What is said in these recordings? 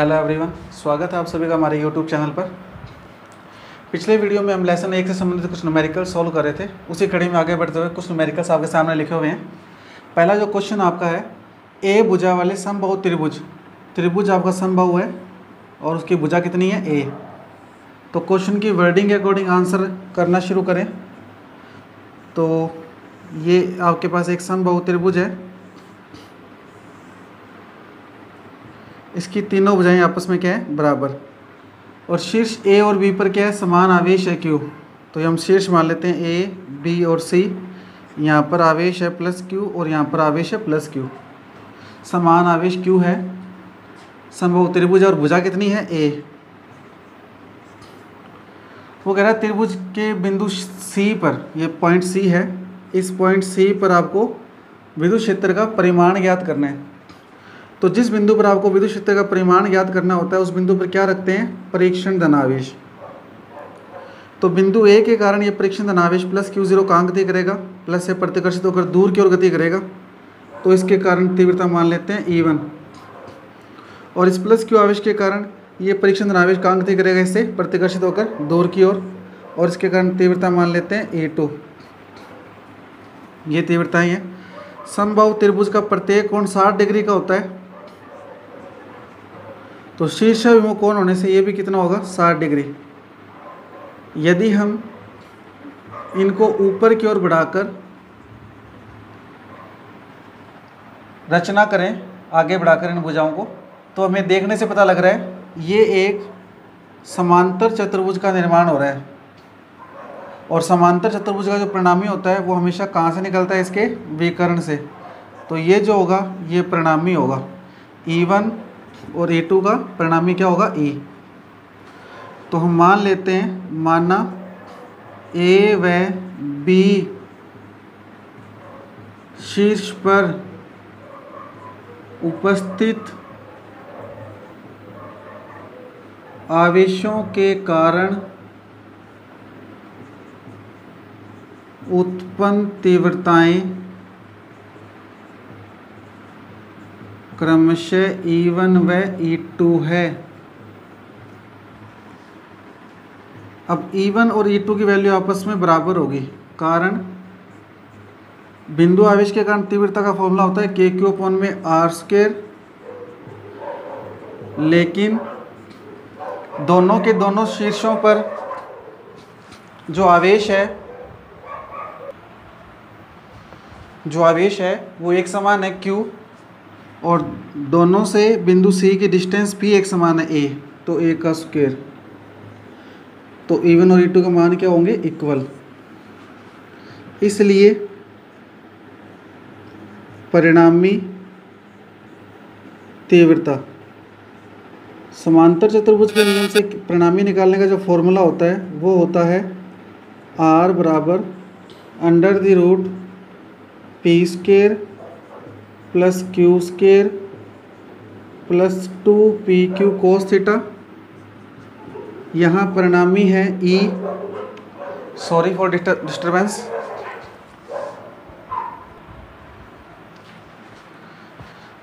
Hello everyone, स्वागत है आप सभी का हमारे यूट्यूब चैनल पर। पिछले वीडियो में हम लेसन 1 से संबंधित कुछ न्यूमेरिकल सॉल्व कर रहे थे। उसी कड़ी में आगे बढ़ते हुए कुछ न्यूमेरिकल्स आपके सामने लिखे हुए हैं। पहला जो क्वेश्चन आपका है, ए भुजा वाले समबाहु त्रिभुज आपका समबाहु है और उसकी भुजा कितनी है, ए। तो क्वेश्चन की वर्डिंग के अकॉर्डिंग आंसर करना शुरू करें। तो ये आपके पास एक समबाहु त्रिभुज है, इसकी तीनों भुजाएं आपस में क्या है, बराबर। और शीर्ष ए और बी पर क्या है, समान आवेश है क्यू। तो हम शीर्ष मान लेते हैं ए, बी और सी। यहाँ पर आवेश है प्लस क्यू और यहाँ पर आवेश है प्लस क्यू। समान आवेश क्यू है, समबाहु त्रिभुज और भुजा कितनी है, ए। वो कह रहा है त्रिभुज के बिंदु सी पर, ये पॉइंट सी है, इस पॉइंट सी पर आपको विद्युत क्षेत्र का परिमाण ज्ञात करना है। तो जिस बिंदु पर आपको विद्युत क्षेत्र का परिमाण ज्ञात करना होता है उस बिंदु पर क्या रखते हैं, परीक्षण धनावेश। तो बिंदु ए के कारण ये परीक्षण धनावेश प्लस Q0 कहाँ गति करेगा, प्लस से प्रतिकर्षित होकर दूर की ओर गति करेगा। तो इसके कारण तीव्रता मान लेते हैं E1। और इस प्लस Q आवेश के कारण ये परीक्षण धनावेश कहाँ गति करेगा, इससे प्रतिकर्षित होकर दूर की ओर। और इसके कारण तीव्रता मान लेते हैं E2। ये तीव्रताएँ हैं। समबाहु त्रिभुज का प्रत्येक कोण 60 डिग्री का होता है। तो शीर्षाभिमुख कोण होने से ये भी कितना होगा, 60 डिग्री। यदि हम इनको ऊपर की ओर बढ़ाकर रचना करें, आगे बढ़ाकर इन भुजाओं को, तो हमें देखने से पता लग रहा है ये एक समांतर चतुर्भुज का निर्माण हो रहा है। और समांतर चतुर्भुज का जो परिणामी होता है वो हमेशा कहाँ से निकलता है, इसके विकर्ण से। तो ये जो होगा ये परिणामी होगा E1 और E2 का परिणामी क्या होगा, E। तो हम मान लेते हैं, माना A व B शीर्ष पर उपस्थित आवेशों के कारण उत्पन्न तीव्रताएं क्रमशः E1 व E2 है। अब E1 और E2 की वैल्यू आपस में बराबर होगी, कारण बिंदु आवेश के कारण तीव्रता का फॉर्मूला होता है KQ/R²। लेकिन दोनों के दोनों शीर्षों पर जो आवेश है वो एक समान है Q, और दोनों से बिंदु C की डिस्टेंस भी एक समान है A, तो A का स्क्वायर। तो E1 और E2 का मान क्या होंगे, इक्वल। इसलिए परिणामी तीव्रता, समांतर चतुर्भुज के नियम से परिणामी निकालने का जो फॉर्मूला होता है वो होता है R बराबर √P² plus Q² plus 2PQ cos theta. यहाँ परिणामी है E, सॉरी फॉर डिस्टर्बेंस।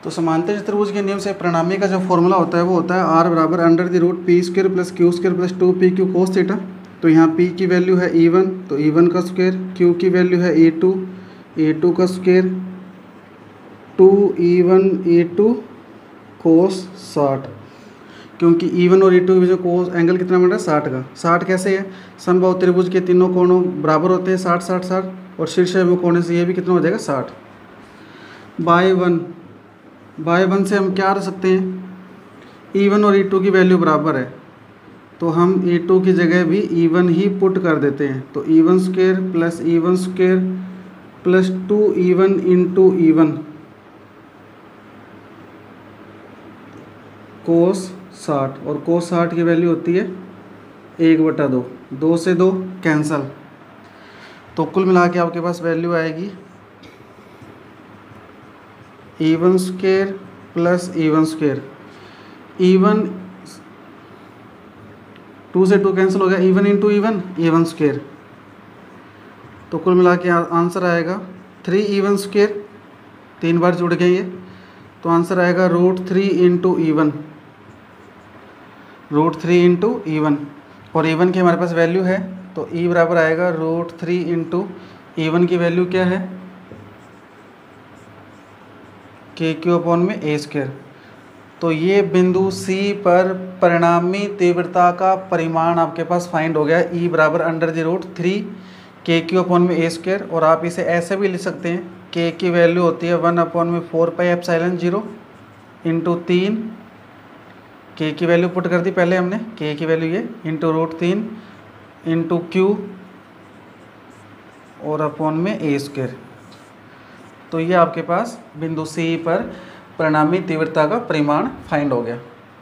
तो समांतर चतुर्भुज के नियम से परिणामी का जो फॉर्मूला होता है वो होता है R बराबर √P² plus Q² plus 2PQ cos theta. तो यहाँ P की वैल्यू है E1, तो E1 का स्क्वायर, Q की वैल्यू है E2, E2 का स्क्वायर, 2E1 E2 cos 60। क्योंकि E1 और E2 के बीच में कोस एंगल कितना बन रहा है, 60 का। 60 कैसे है, समबाहु त्रिभुज के तीनों कोणों बराबर होते हैं, 60 60 60। और शीर्षाभिमुख कोण से ये भी कितना हो जाएगा, 60। बाय वन से हम क्या रख सकते हैं, E1 और E2 की वैल्यू बराबर है, तो हम E2 की जगह भी E1 ही पुट कर देते हैं। तो E1² plus E1² plus 2E1 into E1 cos 60। और cos 60 की वैल्यू होती है 1/2, 2 से 2 कैंसल। तो कुल मिला के आपके पास वैल्यू आएगी E1² प्लस E1²। E1 2 से 2 कैंसिल हो गया, E1 इंटू E1 E1²। तो कुल मिला के आंसर आएगा 3E1²। 3 बार जुड़ गए ये, तो आंसर आएगा √3 इंटू E1। √3 इंटू E1, और E1 की हमारे पास वैल्यू है, तो E बराबर आएगा √3 इंटू E1 की वैल्यू क्या है, KQ/A²। तो ये बिंदु C पर परिणामी तीव्रता का परिमाण आपके पास फाइंड हो गया, E बराबर √3 KQ/A²। और आप इसे ऐसे भी लिख सकते हैं, K की वैल्यू होती है 1/4πε0 इंटू 3, K की वैल्यू पुट कर दी पहले हमने, K की वैल्यू ये, इंटू √3 इंटू Q और A²। तो ये आपके पास बिंदु C पर परिणामी तीव्रता का परिमाण फाइंड हो गया।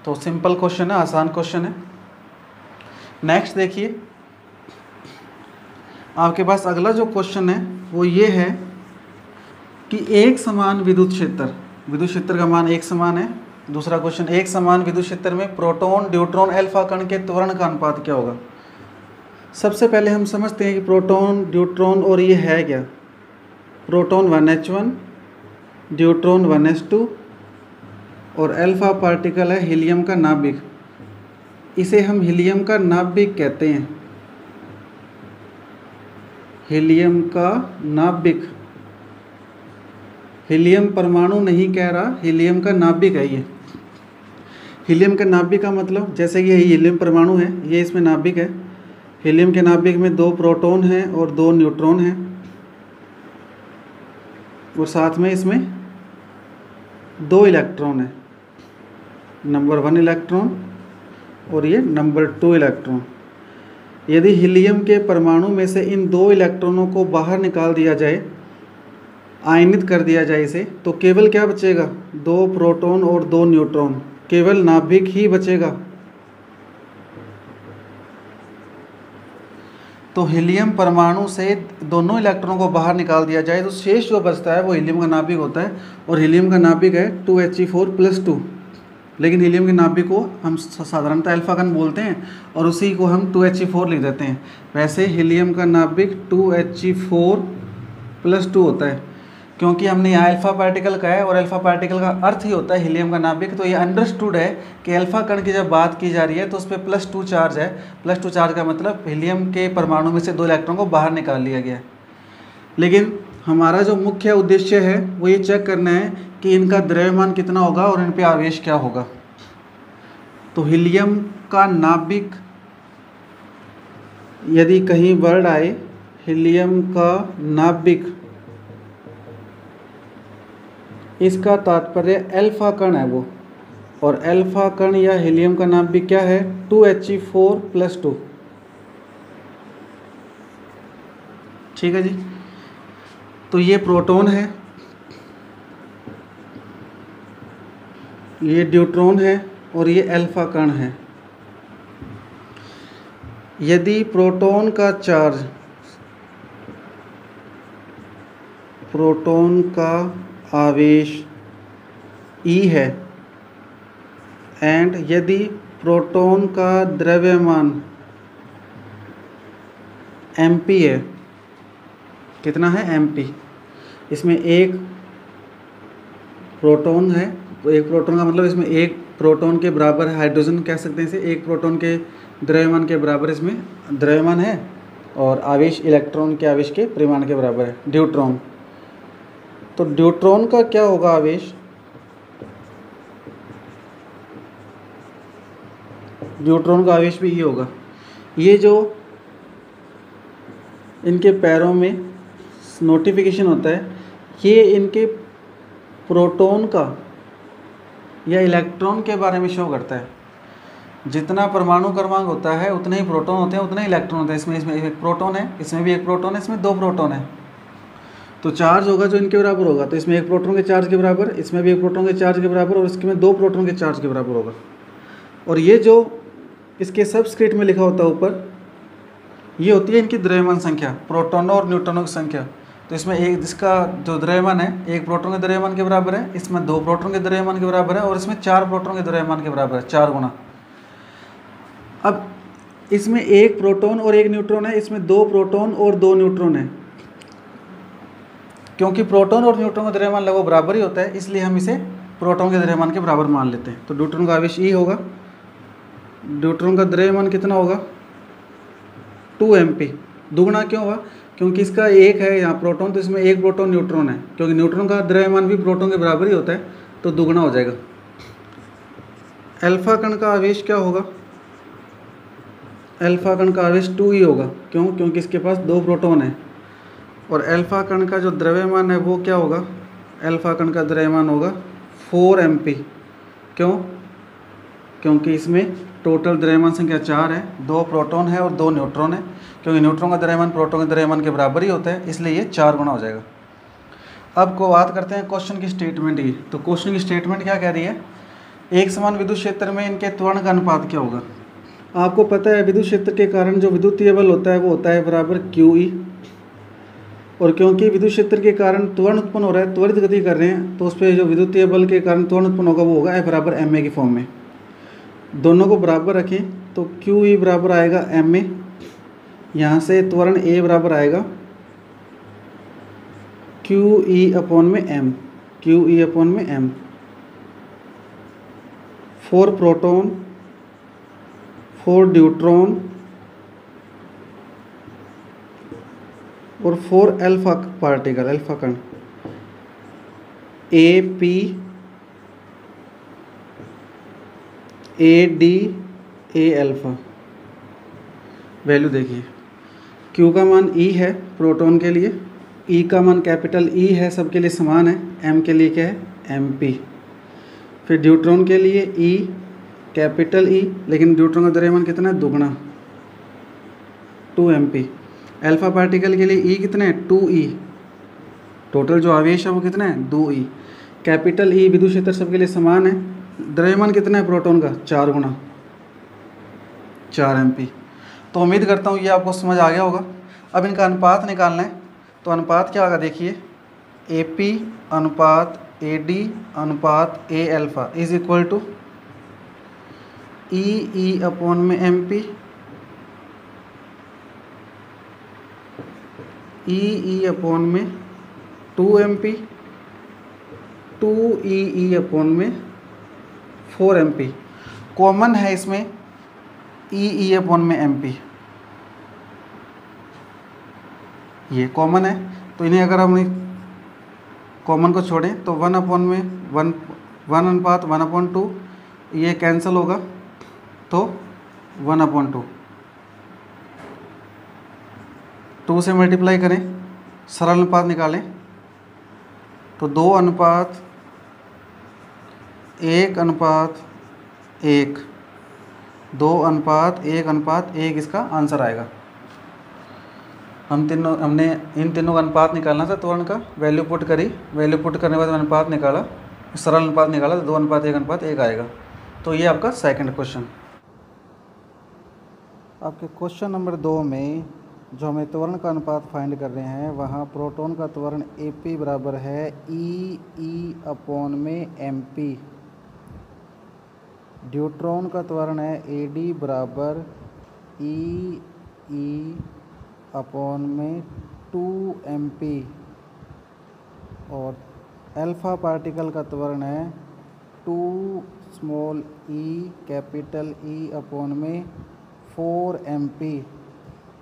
तो सिंपल क्वेश्चन है, आसान क्वेश्चन है। नेक्स्ट देखिए, आपके पास अगला जो क्वेश्चन है वो ये है कि एक समान विद्युत क्षेत्र का मान एक समान है। दूसरा क्वेश्चन, एक समान विद्युत क्षेत्र में प्रोटॉन, न्यूट्रॉन, अल्फा कण के त्वरण का अनुपात क्या होगा। सबसे पहले हम समझते हैं कि प्रोटॉन, न्यूट्रॉन और ये है क्या। प्रोटॉन 1h1, न्यूट्रॉन 1s2 और अल्फा पार्टिकल है हीलियम का नाभिक। इसे हम हीलियम का नाभिक कहते हैं, हीलियम का नाभिक। हीलियम परमाणु नहीं कह रहा, हीलियम का नाभिक है ये। हीलियम का नाभिक का मतलब, जैसे कि ये हीलियम परमाणु है, ये इसमें नाभिक है। हीलियम के नाभिक में 2 प्रोटॉन हैं और 2 न्यूट्रॉन हैं, और साथ में इसमें 2 इलेक्ट्रॉन है, नंबर 1 इलेक्ट्रॉन और ये नंबर 2 इलेक्ट्रॉन। यदि हीलियम के परमाणु में से इन 2 इलेक्ट्रॉनों को बाहर निकाल दिया जाए, आयनित कर दिया जाए इसे, तो केवल क्या बचेगा, 2 प्रोटॉन और 2 न्यूट्रॉन, केवल नाभिक ही बचेगा। तो हीलियम परमाणु से दोनों इलेक्ट्रॉनों को बाहर निकाल दिया जाए तो शेष जो बचता है वो हीलियम का नाभिक होता है, और हीलियम का नाभिक है 2He4+2। लेकिन हीलियम के नाभिक को हम साधारणतः अल्फा कण बोलते हैं और उसी को हम 2He4 लिख देते हैं। वैसे हीलियम का नाभिक 2He4+2 होता है, क्योंकि हमने यहाँ अल्फा पार्टिकल का है और अल्फा पार्टिकल का अर्थ ही होता है हीलियम का नाभिक। तो ये अंडरस्टूड है कि अल्फा कण की जब बात की जा रही है तो उस पर +2 चार्ज है। +2 चार्ज का मतलब हीलियम के परमाणु में से 2 इलेक्ट्रॉन को बाहर निकाल लिया गया है। लेकिन हमारा जो मुख्य उद्देश्य है वो ये चेक करना है कि इनका द्रव्यमान कितना होगा और इन पर आवेश क्या होगा। तो हीलियम का नाभिक, यदि कहीं वर्ड आए हीलियम का नाभिक, इसका तात्पर्य अल्फा कण है वो, और अल्फा कण या हीलियम का नाभिक क्या है, 2He4+2। ठीक है जी। तो ये प्रोटॉन है, ये न्यूट्रॉन है और ये अल्फा कण है। यदि प्रोटॉन का चार्ज, प्रोटॉन का आवेश E है, एंड यदि प्रोटॉन का द्रव्यमान mp है, कितना है mp, इसमें एक प्रोटॉन है, तो एक प्रोटॉन का मतलब इसमें एक प्रोटॉन के बराबर है, हाइड्रोजन कह सकते हैं इसे, एक प्रोटॉन के द्रव्यमान के बराबर इसमें द्रव्यमान है, और आवेश इलेक्ट्रॉन के आवेश के परिमाण के बराबर है, न्यूट्रॉन। तो न्यूट्रॉन का क्या होगा आवेश, न्यूट्रॉन का आवेश भी ये होगा। ये जो इनके पैरों में नोटिफिकेशन होता है, ये इनके प्रोटॉन का या इलेक्ट्रॉन के बारे में शो करता है। जितना परमाणु क्रमांक होता है उतने ही प्रोटॉन होते हैं, उतने ही इलेक्ट्रॉन होते हैं। इसमें एक प्रोटॉन है, इसमें भी एक प्रोटॉन है, इसमें 2 प्रोटॉन है, तो चार्ज होगा जो इनके बराबर होगा। तो इसमें एक प्रोटॉन के चार्ज के बराबर, इसमें भी एक प्रोटॉन के चार्ज के बराबर, और इसमें 2 प्रोटॉन के चार्ज के बराबर होगा। और ये जो इसके सबस्क्रिप्ट में लिखा होता है ऊपर, ये होती है इनकी द्रव्यमान संख्या, प्रोटॉनों और न्यूट्रॉनों की संख्या। तो इसमें एक, जिसका जो द्रव्यमान है एक प्रोटॉन के द्रव्यमान के बराबर है, इसमें 2 प्रोटॉन के द्रव्यमान के बराबर है, और इसमें 4 प्रोटॉन के द्रव्यमान के बराबर है, 4 गुना। अब इसमें एक प्रोटॉन और एक न्यूट्रॉन है, इसमें 2 प्रोटॉन और 2 न्यूट्रॉन है। क्योंकि प्रोटॉन और न्यूट्रॉन का द्रव्यमान लगभग बराबर ही होता है, इसलिए हम इसे प्रोटॉन के द्रव्यमान के बराबर मान लेते हैं। तो न्यूट्रॉन का आवेश E होगा, न्यूट्रॉन का द्रव्यमान कितना होगा 2 mp। दुगना क्यों हुआ? क्योंकि इसका एक है यहाँ प्रोटॉन, तो इसमें एक प्रोटॉन न्यूट्रॉन है, क्योंकि न्यूट्रॉन का द्रव्यमान भी प्रोटॉन के बराबर ही होता है, तो दुगना हो जाएगा। अल्फा कण का आवेश क्या होगा? अल्फा कण का आवेश 2e होगा। क्यों? क्योंकि इसके पास 2 प्रोटॉन है। और अल्फा कण का जो द्रव्यमान है वो क्या होगा? अल्फा कण का द्रव्यमान होगा 4 mp। क्यों? क्योंकि इसमें टोटल द्रव्यमान संख्या 4 है, 2 प्रोटॉन है और 2 न्यूट्रॉन है। क्योंकि न्यूट्रॉन का द्रव्यमान प्रोटॉन के द्रव्यमान के बराबर ही होता है, इसलिए ये 4 गुना हो जाएगा। अब को बात करते हैं क्वेश्चन की स्टेटमेंट की। तो क्वेश्चन की स्टेटमेंट क्या कह रही है? एक समान विद्युत क्षेत्र में इनके त्वरण का अनुपात क्या होगा? आपको पता है विद्युत क्षेत्र के कारण जो विद्युतीय बल होता है वो होता है बराबर QE। और क्योंकि विद्युत क्षेत्र के कारण त्वरण उत्पन्न हो रहा है, त्वरित गति कर रहे हैं, तो उस पर जो विद्युतीय बल के कारण त्वरण उत्पन्न होगा वो होगा F बराबर ma की फॉर्म में। दोनों को बराबर रखें तो QE बराबर आएगा ma, यहाँ से त्वरण A बराबर आएगा QE अपॉन में m, QE अपॉन में m। 4 प्रोटॉन, 4 न्यूट्रॉन और 4 अल्फा पार्टिकल, अल्फा कण, AP, AD, A alpha. Value देखिए, Q का मान E है प्रोटॉन के लिए, E का मान कैपिटल E है, सबके लिए समान है, M के लिए क्या है MP। फिर न्यूट्रॉन के लिए E कैपिटल E, लेकिन न्यूट्रॉन का द्रव्यमान कितना है? दुगना, 2 mp। अल्फा पार्टिकल के लिए E कितना है? 2e। टोटल जो आवेश है वो कितना है? 2e। कैपिटल E विद्युत क्षेत्र सबके लिए समान है। द्रव्यमान कितना है प्रोटॉन का? 4 गुना, 4 mp। तो उम्मीद करता हूँ ये आपको समझ आ गया होगा। अब इनका अनुपात निकालना है, तो अनुपात क्या होगा देखिए, AP अनुपात AD अनुपात A alpha is equal to E upon में MP, E अपॉन में 2 mp, 2E अपॉन में 4 mp। कॉमन है इसमें E अपॉन में MP, ये कॉमन है, तो इन्हें अगर हम कॉमन को छोड़ें तो 1 अपॉन में 1 अनुपात 1/2, ये कैंसिल होगा तो 1/2। 2 से मल्टीप्लाई करें, सरल अनुपात निकालें तो 2 अनुपात 1/1, 2 अनुपात 1/1 इसका आंसर आएगा। हमने इन तीनों का अनुपात निकालना था, त्वरण का वैल्यू पुट करी, वैल्यू पुट करने के बाद अनुपात निकाला, सरल अनुपात निकाला तो 2:1:1 आएगा। तो ये आपका सेकंड क्वेश्चन। आपके क्वेश्चन नंबर 2 में जो हमें त्वरण का अनुपात फाइंड कर रहे हैं, वहाँ प्रोटॉन का त्वरण AP बराबर है E अपॉन में MP। न्यूट्रॉन का त्वरण है AD बराबर E अपॉन में 2 mp। और अल्फा पार्टिकल का त्वरण है 2 small e capital E upon में 4 mp।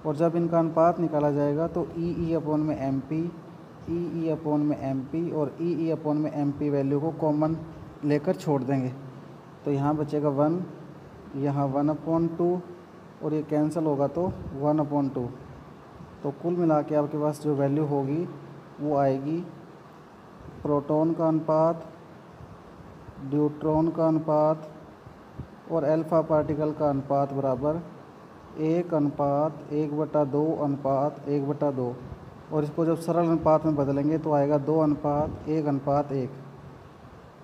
और जब इनका अनुपात निकाला जाएगा तो E अपॉन में MP, E अपॉन में MP और E अपॉन में MP वैल्यू को कॉमन लेकर छोड़ देंगे, तो यहाँ बचेगा 1, यहाँ 1/2 और ये कैंसिल होगा तो 1/2। तो कुल मिला के आपके पास जो वैल्यू होगी वो आएगी प्रोटॉन का अनुपात, न्यूट्रॉन का अनुपात और अल्फा पार्टिकल का अनुपात बराबर 1/1/2 और इसको जब सरल अनुपात में बदलेंगे तो आएगा 2:1:1।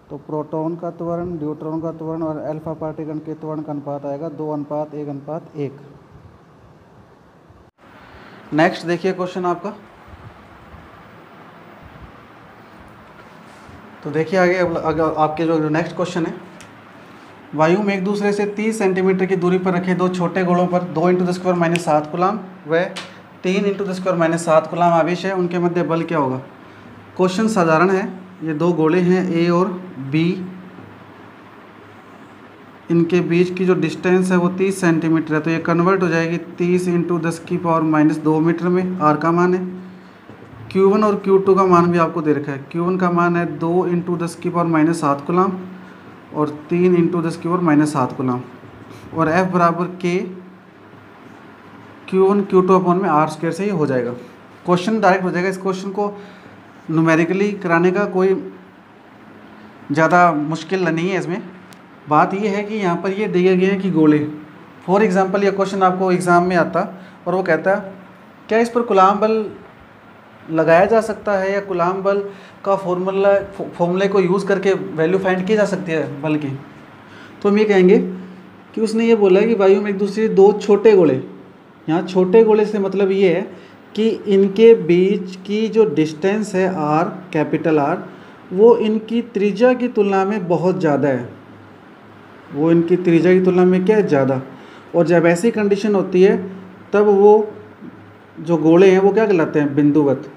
तो प्रोटॉन का त्वरण, न्यूट्रॉन का त्वरण और अल्फा पार्टिकल के त्वरण का अनुपात आएगा 2:1:1। नेक्स्ट देखिए क्वेश्चन आपका। तो देखिए आगे आपके जो नेक्स्ट क्वेश्चन है, वायु में एक दूसरे से 30 सेंटीमीटर की दूरी पर रखे 2 छोटे गोलों पर 2 × 10⁻⁷ कूलाम व 3 × 10⁻⁷ कूलाम आवेश है, उनके मध्य बल क्या होगा? क्वेश्चन साधारण है। ये 2 गोले हैं A और B, इनके बीच की जो डिस्टेंस है वो 30 सेंटीमीटर है, तो ये कन्वर्ट हो जाएगी 30 इंटू 10⁻²2 मीटर में, आर का मान है। Q1 और Q2 का मान भी आपको दे रखा है। Q1 का मान है 2 इंटू 10⁻7 कूलम और 3 इंटू 10⁻7 कूलम, और F बराबर K Q1 Q2 अपॉन में आर स्क्वायर से ही हो जाएगा। क्वेश्चन डायरेक्ट हो जाएगा। इस क्वेश्चन को न्यूमेरिकली कराने का कोई ज़्यादा मुश्किल नहीं है। इसमें बात ये है कि यहाँ पर ये दिए गए हैं कि गोले, फॉर एग्जांपल ये क्वेश्चन आपको एग्ज़ाम में आता और वो कहता है क्या इस पर कूलॉम बल लगाया जा सकता है या कूलॉम बल का फॉर्मूले को यूज़ करके वैल्यू फाइंड की जा सकती है बल की। तो हम ये कहेंगे कि उसने ये बोला कि वायु में एक दूसरे दो छोटे गोले, यहाँ छोटे गोले से मतलब ये है कि इनके बीच की जो डिस्टेंस है आर, कैपिटल आर, वो इनकी त्रिज्या की तुलना में बहुत ज़्यादा है, वो इनकी त्रिज्या की तुलना में क्या है, ज़्यादा। और जब ऐसी कंडीशन होती है तब वो जो गोले हैं वो क्या कहलाते हैं, बिंदुवत।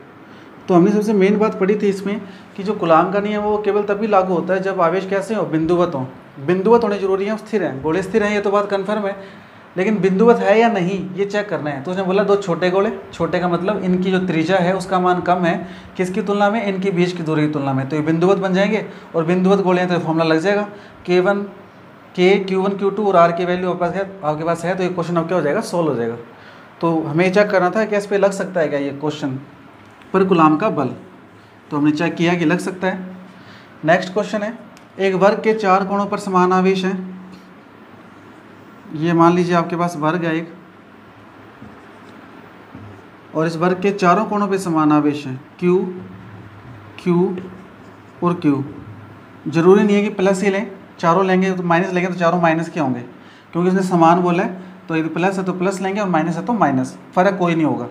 तो हमने सबसे मेन बात पढ़ी थी इसमें कि जो कूलॉम का नियम है वो केवल तभी लागू होता है जब आवेश कैसे हो, बिंदुवत हो। बिंदुवत होने जरूरी है, स्थिर हैं, गोले स्थिर हैं, ये तो बात कन्फर्म है, लेकिन बिंदुवत है या नहीं ये चेक करना है। तो उसने बोला दो छोटे गोले, छोटे का मतलब इनकी जो त्रिज्या है उसका मान कम है किसकी तुलना में, इनकी बीच की दूरी की तुलना में, तो ये बिंदुवत बन जाएंगे। और बिंदुवत गोले हैं तो फॉर्मूला लग जाएगा K1 Q1 Q2 और R की वैल्यू आपके पास है, तो ये क्वेश्चन अब क्या हो जाएगा, सोल्व हो जाएगा। तो हमें चेक करना था कि इस पर लग सकता है क्या ये क्वेश्चन पर कूलॉम का बल, तो हमने चेक किया कि लग सकता है। नेक्स्ट क्वेश्चन है, एक वर्ग के 4 कोणों पर समान आवेश है। ये मान लीजिए आपके पास वर्ग है एक, और इस वर्ग के चारों कोणों पे समान आवेश है Q, Q और Q। जरूरी नहीं है कि प्लस ही लें, चारों लेंगे तो माइनस लेंगे तो चारों माइनस के होंगे, क्योंकि उसने समान बोला है तो यदि प्लस है तो प्लस लेंगे और माइनस है तो माइनस, फर्क कोई नहीं होगा।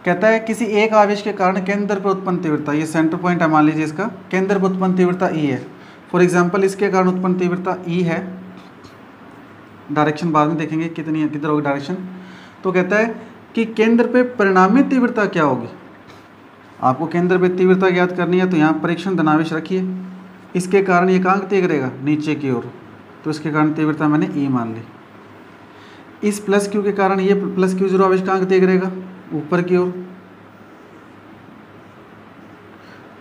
कहता है किसी एक आवेश के कारण केंद्र पर उत्पन्न तीव्रता, ये सेंटर पॉइंट है मान लीजिए, इसका केंद्र पर उत्पन्न तीव्रता E है। फॉर एग्जांपल इसके कारण उत्पन्न तीव्रता E है, डायरेक्शन बाद में देखेंगे कितनी है, किधर होगी डायरेक्शन। तो कहता है कि केंद्र पे परिणामी तीव्रता क्या होगी। आपको केंद्र पे तीव्रता ज्ञात करनी है, तो यहाँ परीक्षण धनावेश रखिए, इसके कारण ये कहाँ तेज रहेगा, नीचे की ओर, तो इसके कारण तीव्रता मैंने E मान ली। इस प्लस Q के कारण ये प्लस Q0 आवेश कहाँ तेज रहेगा, ऊपर की ओर,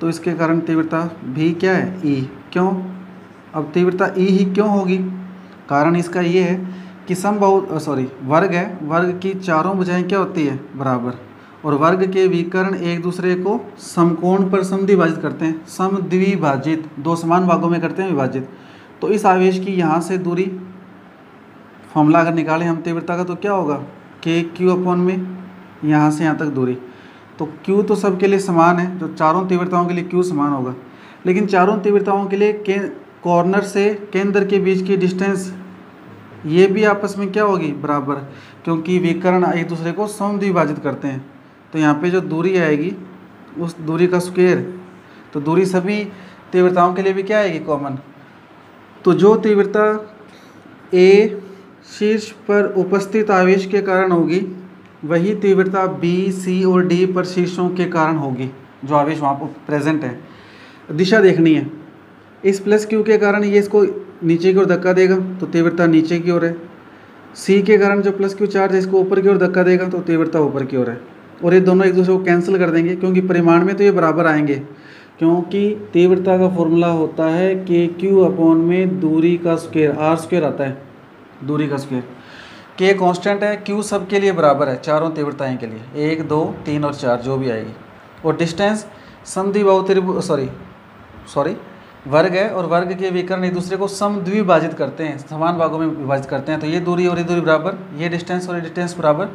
तो इसके कारण तीव्रता भी क्या है, E। क्यों, अब तीव्रता E ही क्यों होगी, कारण इसका ये है कि वर्ग है, वर्ग की चारों भुजाएं क्या होती है, बराबर, और वर्ग के विकर्ण एक दूसरे को समकोण पर समद्विभाजित करते हैं, समद्विभाजित, दो समान भागों में करते हैं विभाजित। तो इस आवेश की यहाँ से दूरी, फॉर्मूला अगर निकालें हम तीव्रता का तो क्या होगा, KQ अपॉन में यहाँ से यहाँ तक दूरी, तो Q तो सबके लिए समान है, जो चारों तीव्रताओं के लिए Q समान होगा, लेकिन चारों तीव्रताओं के लिए कॉर्नर से केंद्र के बीच की डिस्टेंस ये भी आपस में क्या होगी, बराबर, क्योंकि विकर्ण एक दूसरे को समद्विभाजित करते हैं। तो यहाँ पे जो दूरी आएगी उस दूरी का स्क्वायर, तो दूरी सभी तीव्रताओं के लिए भी क्या आएगी, कॉमन। तो जो तीव्रता A शीर्ष पर उपस्थित आवेश के कारण होगी वही तीव्रता B, C और D पर शीर्षों के कारण होगी, जो आवेश वहाँ पर प्रेजेंट है। दिशा देखनी है, इस प्लस Q के कारण ये इसको नीचे की ओर धक्का देगा तो तीव्रता नीचे की ओर है, C के कारण जो प्लस Q चार्ज है इसको ऊपर की ओर धक्का देगा तो तीव्रता ऊपर की ओर है, और ये दोनों एक दूसरे को कैंसिल कर देंगे क्योंकि परिमाण में तो ये बराबर आएंगे, क्योंकि तीव्रता का फॉर्मूला होता है KQ अपॉन में दूरी का स्क्वायर, R स्क्वायर आता है, दूरी का स्क्वायर। K कांस्टेंट है, Q सब के लिए बराबर है, चारों तीव्रताएं के लिए, 1, 2, 3 और 4 जो भी आएगी, और डिस्टेंस समद्विबाहु वर्ग है, और वर्ग के विकर्ण एक दूसरे को समद्विभाजित करते हैं, समान भागों में विभाजित करते हैं। तो ये दूरी और ये दूरी बराबर, ये डिस्टेंस और ये डिस्टेंस बराबर,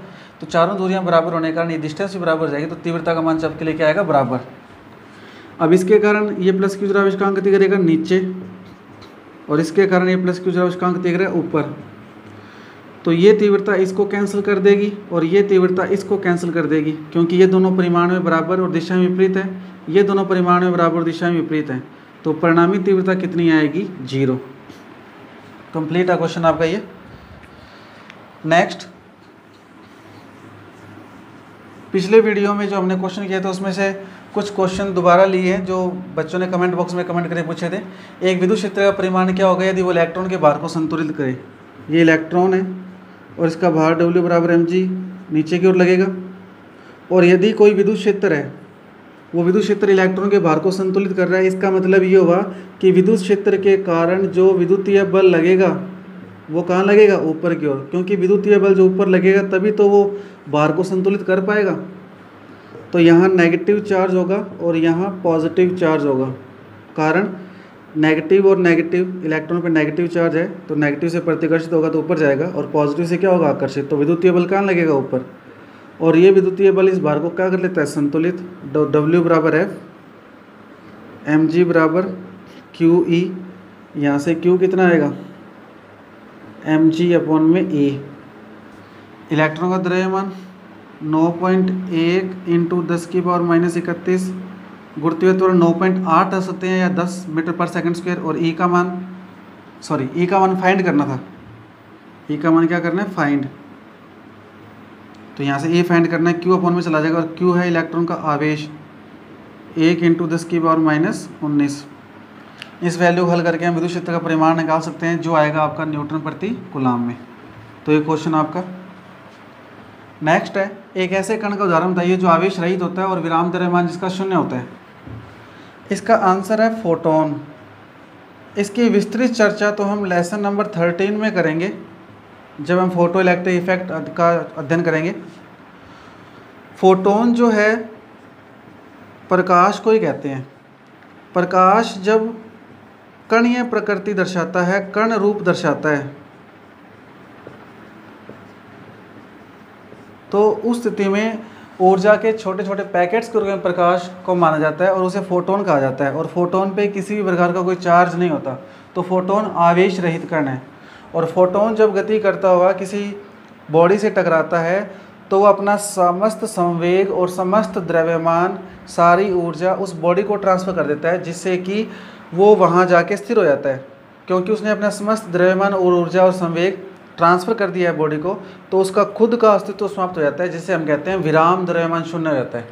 तो चारों दूरियां बराबर होने के कारण ये डिस्टेंस भी बराबर हो जाएगी, तो तीव्रता का मान सबके लिए क्या आएगा, बराबर। अब इसके कारण ये प्लस Q0 आवेश कहाँ गति करेगा, नीचे, और इसके कारण ये प्लस Q0 आवेश कहाँ गति करेगा, ऊपर। तो ये तीव्रता इसको कैंसिल कर देगी और ये तीव्रता इसको कैंसिल कर देगी, क्योंकि ये दोनों परिमाण में बराबर और दिशा में विपरीत है, ये दोनों परिमाण में बराबर और दिशा में विपरीत है, तो परिणामी तीव्रता कितनी आएगी, 0। कंप्लीट है क्वेश्चन आपका ये। नेक्स्ट, पिछले वीडियो में जो हमने क्वेश्चन किया था उसमें से कुछ क्वेश्चन दोबारा लिए हैं जो बच्चों ने कमेंट बॉक्स में कमेंट करके पूछे थे। एक विद्युत क्षेत्र का परिमाण क्या होगा यदि वो इलेक्ट्रॉन के भार को संतुलित करे। ये इलेक्ट्रॉन है और इसका भार W बराबर mg नीचे की ओर लगेगा, और यदि कोई विद्युत क्षेत्र है, वो विद्युत क्षेत्र इलेक्ट्रॉन के भार को संतुलित कर रहा है, इसका मतलब ये होगा कि विद्युत क्षेत्र के कारण जो विद्युतीय बल लगेगा वो कहाँ लगेगा, ऊपर की ओर, क्योंकि विद्युतीय बल जो ऊपर लगेगा तभी तो वो भार को संतुलित कर पाएगा। तो यहाँ नेगेटिव चार्ज होगा और यहाँ पॉजिटिव चार्ज होगा, कारण नेगेटिव और नेगेटिव, इलेक्ट्रॉन पे नेगेटिव चार्ज है तो नेगेटिव से प्रतिकर्षित होगा तो ऊपर जाएगा, और पॉजिटिव से क्या होगा, आकर्षित। तो विद्युतीय बल कहाँ लगेगा, ऊपर, और ये विद्युतीय बल इस भार को क्या कर लेता है, संतुलित। W बराबर F, mg बराबर QE, यहाँ से Q कितना आएगा, mg अपॉन में A। इलेक्ट्रॉन का द्रव्यमान 9.1 इंटू 10⁻31, गुरुत्वीय त्वरण 9.8 आ सकते हैं या 10 मीटर पर सेकंड स्क्वायर, और E का मान, सॉरी E का मान फाइंड करना था, E का मान क्या करना है, फाइंड। तो यहाँ से E फाइंड करना है, Q अपॉन में चला जाएगा, और Q है इलेक्ट्रॉन का आवेश 1 इंटू 10⁻19। इस वैल्यू को हल करके हम विद्युत क्षेत्र का परिमाण निकाल सकते हैं जो आएगा आपका न्यूटन प्रति कूलाम में। तो ये क्वेश्चन आपका नेक्स्ट है, एक ऐसे कण का उदाहरण बताइए जो आवेश रहित होता है और विराम द्रव्यमान जिसका शून्य होता है। इसका आंसर है फोटोन। इसकी विस्तृत चर्चा तो हम लेसन नंबर 13 में करेंगे जब हम फोटो इलेक्ट्रिक इफेक्ट का अध्ययन करेंगे। फोटोन जो है प्रकाश को ही कहते हैं। प्रकाश जब कणीय प्रकृति दर्शाता है, कण रूप दर्शाता है, तो उस स्थिति में ऊर्जा के छोटे छोटे पैकेट्स के रूप में प्रकाश को माना जाता है और उसे फोटोन कहा जाता है। और फोटोन पे किसी भी प्रकार का कोई चार्ज नहीं होता, तो फोटोन आवेश रहित कण है। और फोटोन जब गति करता हुआ किसी बॉडी से टकराता है तो वो अपना समस्त संवेग और समस्त द्रव्यमान, सारी ऊर्जा उस बॉडी को ट्रांसफ़र कर देता है, जिससे कि वो वहाँ जाके स्थिर हो जाता है। क्योंकि उसने अपना समस्त द्रव्यमान और ऊर्जा और संवेग ट्रांसफ़र कर दिया है बॉडी को, तो उसका खुद का अस्तित्व समाप्त हो जाता है, जिसे हम कहते हैं विराम द्रव्यमान शून्य हो जाता है।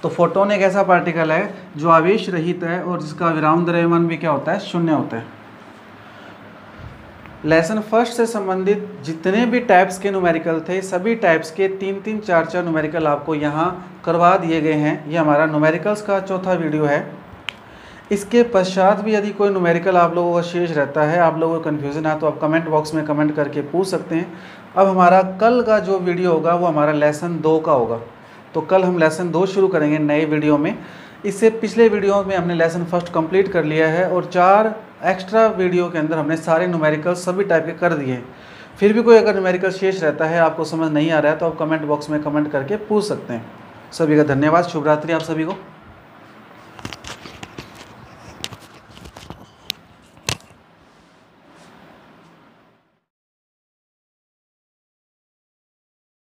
तो फोटोन एक ऐसा पार्टिकल है जो आवेश रहित है और जिसका विराम द्रव्यमान भी क्या होता है, शून्य होता है। लेसन फर्स्ट से संबंधित जितने भी टाइप्स के न्यूमेरिकल थे, सभी टाइप्स के 3-3, 4-4 न्यूमेरिकल आपको यहाँ करवा दिए गए हैं। ये हमारा न्यूमेरिकल्स का चौथा वीडियो है। इसके पश्चात भी यदि कोई न्यूमेरिकल आप लोगों का शेष रहता है, आप लोगों को कन्फ्यूज़न है, तो आप कमेंट बॉक्स में कमेंट करके पूछ सकते हैं। अब हमारा कल का जो वीडियो होगा वो हमारा लेसन 2 का होगा। तो कल हम लेसन 2 शुरू करेंगे नए वीडियो में। इससे पिछले वीडियो में हमने लेसन फर्स्ट कंप्लीट कर लिया है और 4 एक्स्ट्रा वीडियो के अंदर हमने सारे न्यूमेरिकल सभी टाइप के कर दिए हैं। फिर भी कोई अगर न्यूमेरिकल शेष रहता है, आपको समझ नहीं आ रहा है, तो आप कमेंट बॉक्स में कमेंट करके पूछ सकते हैं। सभी का धन्यवाद। शुभ रात्रि आप सभी को।